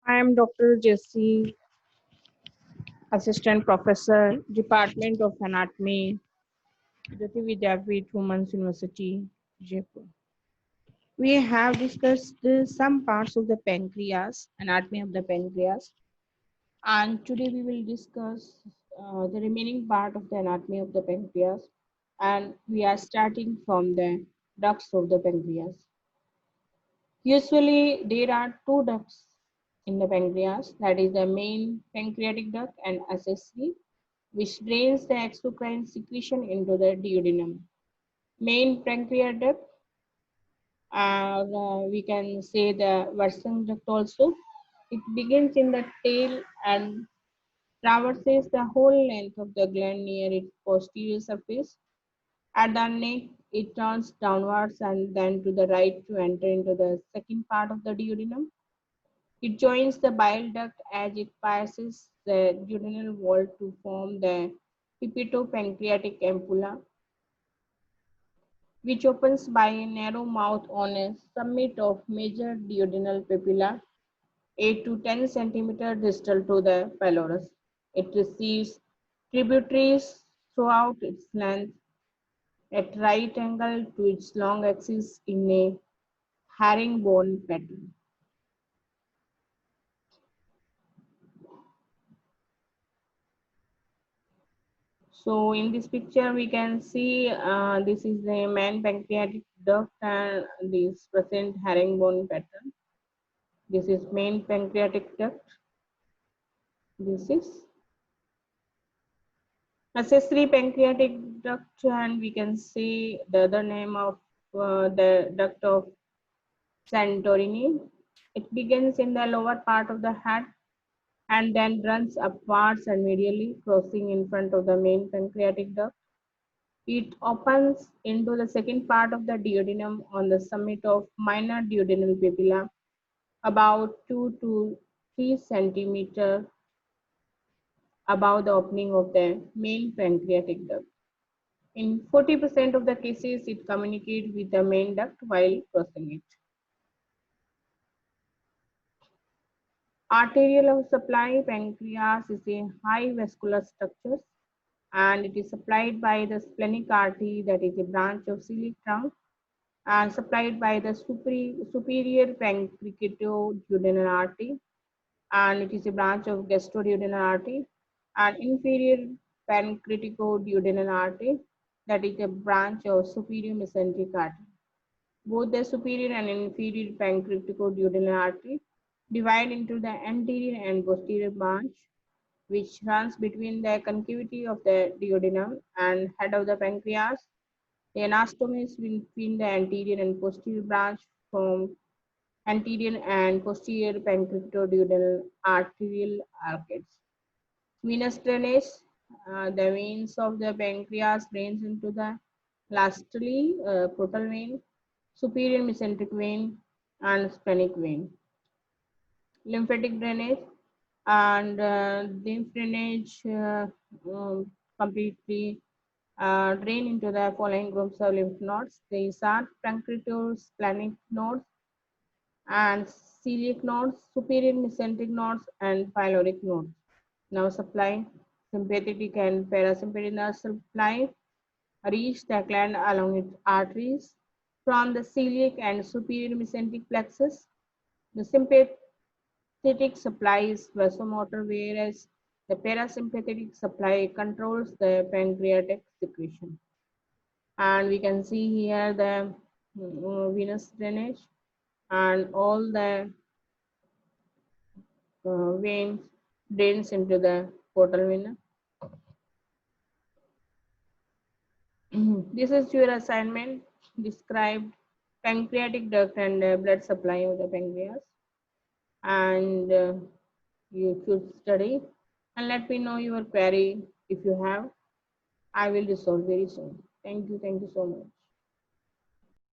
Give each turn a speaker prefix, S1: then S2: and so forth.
S1: I am Dr. Jessie, Assistant Professor, Department of Anatomy, Jyoti Vidyapeeth Women's University, Jaipur. We have discussed some parts of the pancreas, anatomy of the pancreas, and today we will discuss the remaining part of the anatomy of the pancreas, and we are starting from the ducts of the pancreas. Usually, there are two ducts in the pancreas, that is the main pancreatic duct and accessory, which drains the exocrine secretion into the duodenum. Main pancreatic duct, we can say the Wirsung duct also. It begins in the tail and traverses the whole length of the gland near its posterior surface. At the neck, it turns downwards and then to the right to enter into the second part of the duodenum. It joins the bile duct as it passes the duodenal wall to form the hepatopancreatic ampulla, which opens by a narrow mouth on a summit of major duodenal papilla, 8 to 10 centimeters distal to the pylorus. It receives tributaries throughout its length at right angle to its long axis in a herringbone pattern. So in this picture, we can see this is the main pancreatic duct and this present herringbone pattern. This is main pancreatic duct. This is accessory pancreatic duct, and we can see the other name of the duct of Santorini. It begins in the lower part of the head and then runs upwards and medially, crossing in front of the main pancreatic duct. It opens into the second part of the duodenum on the summit of minor duodenal papilla, about 2 to 3 centimeter above the opening of the main pancreatic duct. In 40% of the cases, it communicates with the main duct while crossing it. Arterial supply pancreas is a high vascular structure and it is supplied by the splenic artery, that is a branch of celiac trunk, and supplied by the superior pancreaticoduodenal artery, and it is a branch of gastroduodenal artery, and inferior pancreaticoduodenal artery, that is a branch of superior mesenteric artery. Both the superior and inferior pancreaticoduodenal artery divide into the anterior and posterior branch, which runs between the concavity of the duodenum and head of the pancreas. The anastomies between the anterior and posterior branch from anterior and posterior pancreaticoduodenal arterial arcades. Venous drainage, the veins of the pancreas drains into the lastly portal vein, superior mesenteric vein, and splenic vein. Lymphatic drainage and lymph drainage completely drain into the following groups of lymph nodes. These are pancreatosplenic nodes and celiac nodes, superior mesenteric nodes, and pyloric nodes. Now supply, sympathetic and parasympathetic nerve supply reach the gland along its arteries from the celiac and superior mesenteric plexus. The sympathetic supply is vasomotor, whereas the parasympathetic supply controls the pancreatic secretion. And we can see here the venous drainage and all the veins drains into the portal vena. This is your assignment. Describe pancreatic duct and blood supply of the pancreas, and you should study and let me know your query if you have. I will resolve very soon. Thank you so much.